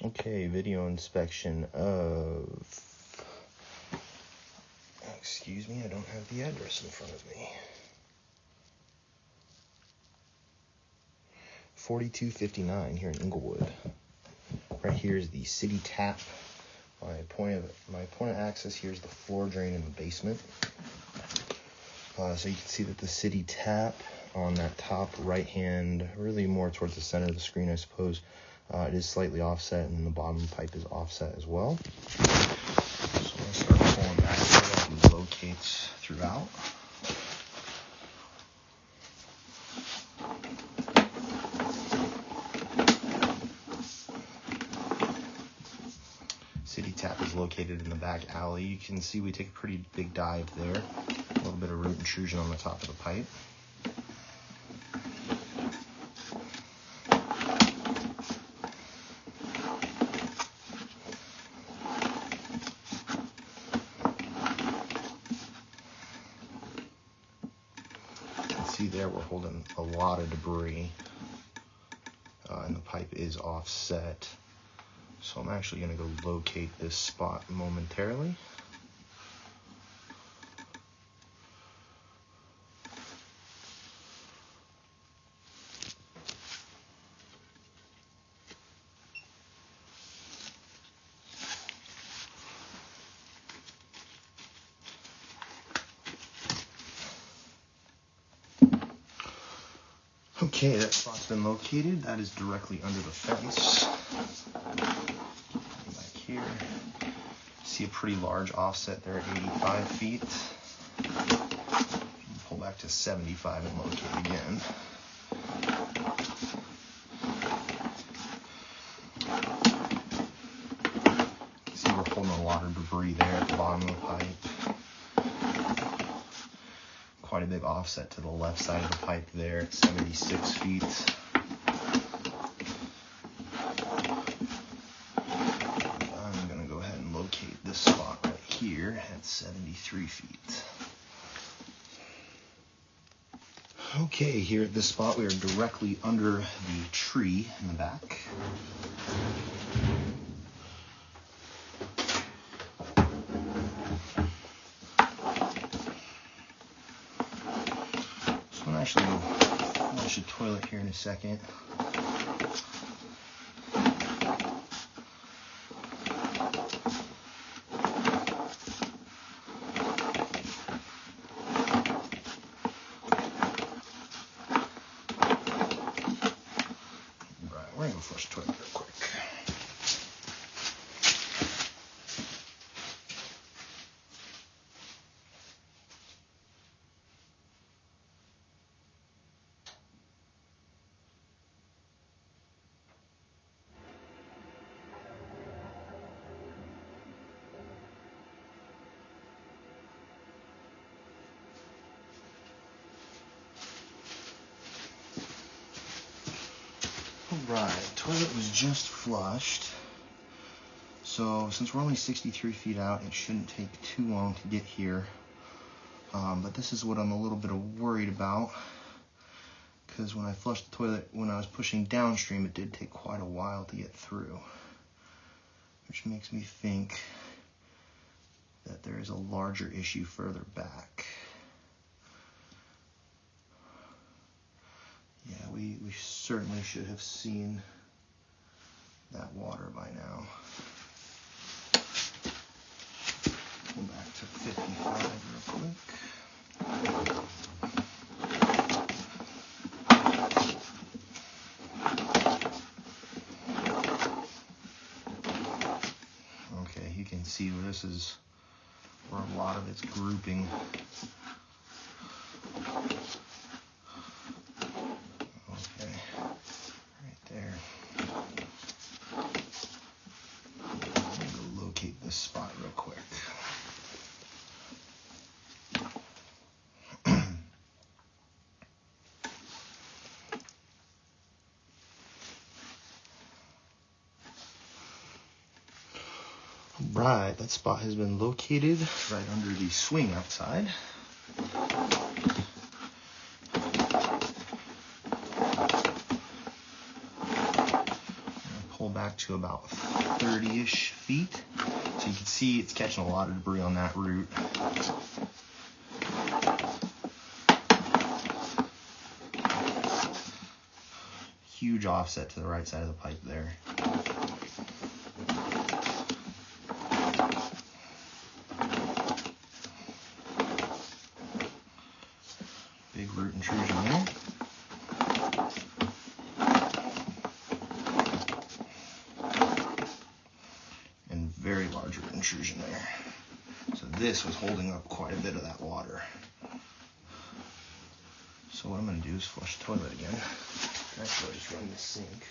Okay, video inspection of, excuse me, I don't have the address in front of me. 4259 here in Inglewood. Right here is the city tap. My point of access here is the floor drain in the basement. So you can see that the city tap on that top right hand, really more towards the center of the screen, I suppose, it is slightly offset, and the bottom pipe is offset as well. So I'm going to start pulling back so that it locates throughout. City tap is located in the back alley. You can see we take a pretty big dive there. A little bit of root intrusion on the top of the pipe. You can see there we're holding a lot of debris, and the pipe is offset. So I'm actually going to go locate this spot momentarily. Okay, that spot's been located. That is directly under the fence. Back here, see a pretty large offset there at 85 feet. Pull back to 75 and locate again. See, we're holding a lot of debris there at the bottom of the pipe. Quite a big offset to the left side of the pipe there at 76 feet. I'm going to go ahead and locate this spot right here at 73 feet. Okay, here at this spot we are directly under the tree in the back. Actually, I'll flush the toilet here in a second. Right, we're gonna go flush the toilet real quick. Alright, toilet was just flushed. So since we're only 63 feet out, it shouldn't take too long to get here. But this is what I'm a little bit worried about, because when I flushed the toilet, when I was pushing downstream, it did take quite a while to get through, which makes me think that there is a larger issue further back. Yeah, we certainly should have seen that water by now. Go back to 55 real quick. Okay, you can see where this is, where a lot of it's grouping. Spot real quick. Right, that spot has been located right under the swing outside. Pull back back to about 30-ish feet. So you can see it's catching a lot of debris on that root. Huge offset to the right side of the pipe there. Big root intrusion there. And very large root intrusion there. So this was holding up quite a bit of that water. So what I'm going to do is flush the toilet again. Actually, I'll just run the sink.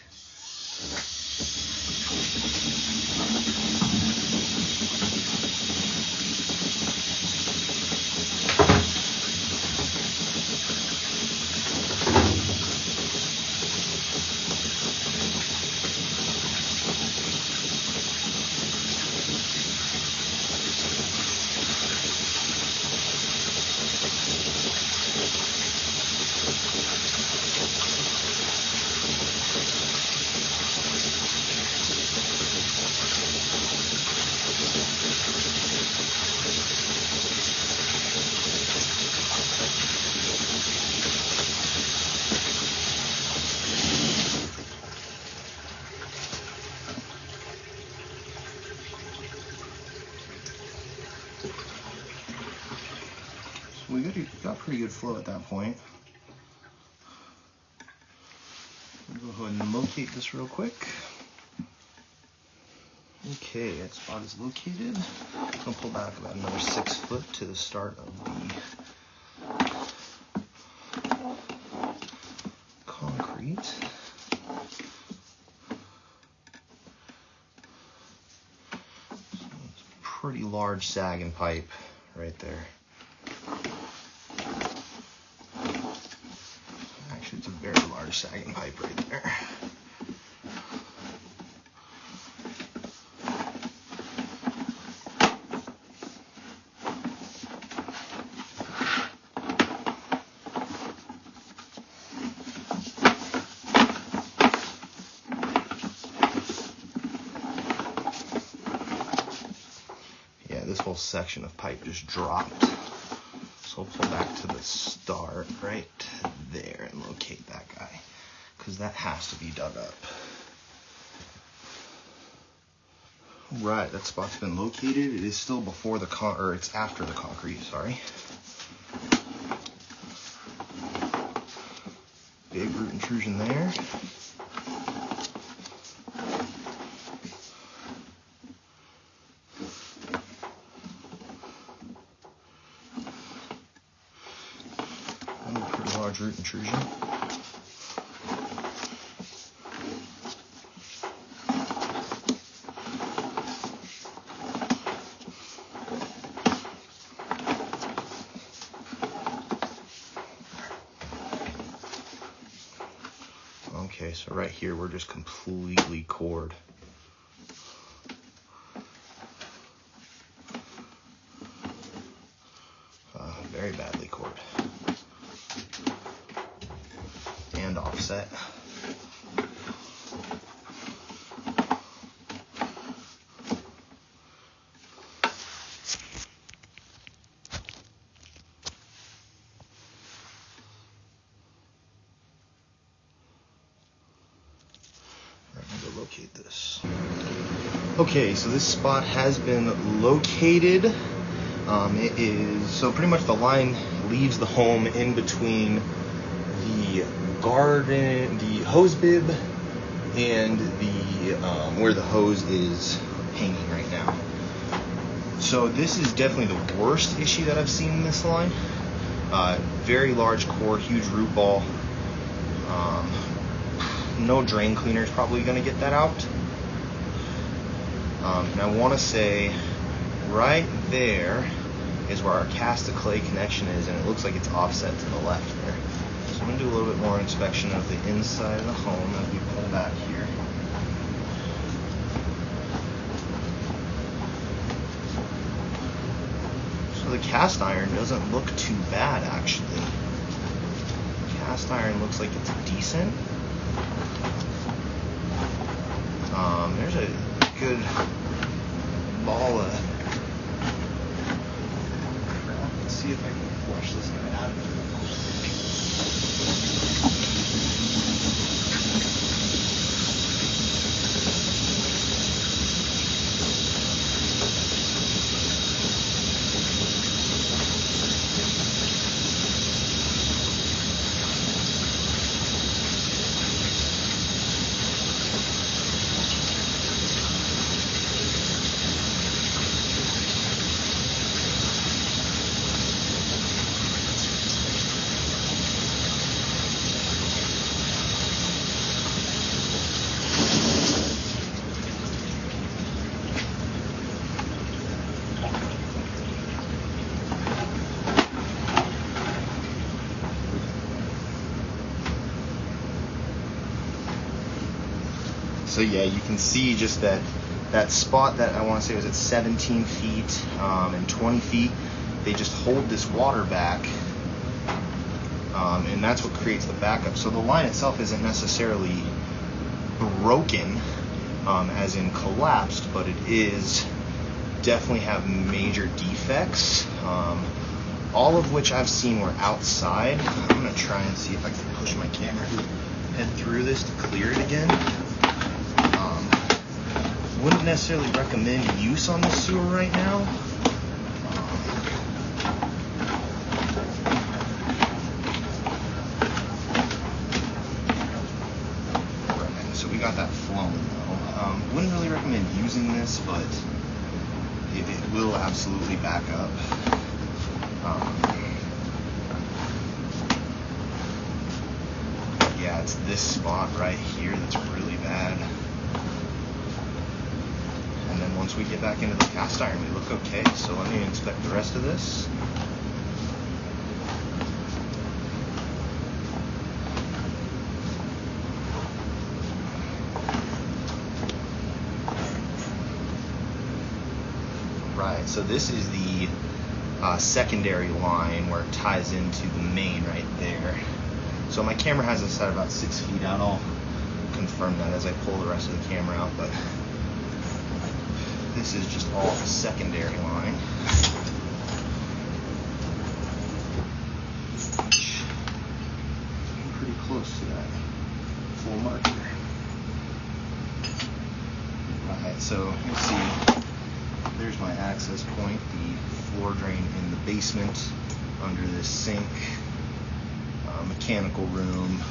We got pretty good flow at that point. We'll go ahead and locate this real quick. Okay, that spot is located. I'm going to pull back about another 6 foot to the start of the concrete. Pretty large sagging pipe right there. Actually, it's a very large sagging pipe right there. This whole section of pipe just dropped. So we'll pull back to the start right there and locate that guy, because that has to be dug up. Right, that spot's been located. It is still before the it's after the concrete, sorry. Big root intrusion there. Pretty large root intrusion. Okay, so right here we're just completely cored. Very badly cored. And offset. I'm going to locate this. Okay, so this spot has been located. It is, so pretty much the line leaves the home in between the garden, the hose bib, and the where the hose is hanging right now. So this is definitely the worst issue that I've seen in this line. Very large core, huge root ball. No drain cleaner is probably going to get that out. And I want to say right there is where our cast to clay connection is, and it looks like it's offset to the left there. So I'm going to do a little bit more inspection of the inside of the home as we pull back here. So the cast iron doesn't look too bad, actually. Cast iron looks like it's decent. There's a good ball of crap. Let's see if I can flush this guy out of it. So yeah, you can see just that spot that I want to say was at 17 feet and 20 feet. They just hold this water back, and that's what creates the backup. So the line itself isn't necessarily broken, as in collapsed, but it is definitely have major defects, all of which I've seen were outside. I'm going to try and see if I can push my camera head through this to clear it again. Wouldn't necessarily recommend use on the sewer right now. Right, so we got that flowing though. Wouldn't really recommend using this, but it will absolutely back up. Yeah, it's this spot right here that's really bad. And then once we get back into the cast iron, we look okay. So let me inspect the rest of this. Right, so this is the secondary line where it ties into the main right there. So my camera has this at about 6 feet out. I'll confirm that as I pull the rest of the camera out, but this is just all the secondary line. I'm pretty close to that full marker. Alright, so you'll see there's my access point, the floor drain in the basement under this sink, mechanical room.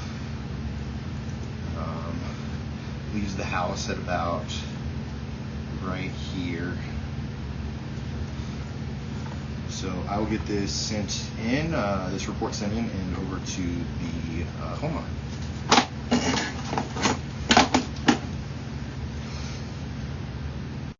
Leaves the house at about right here. So I will get this sent in, this report sent in and over to the homeowner.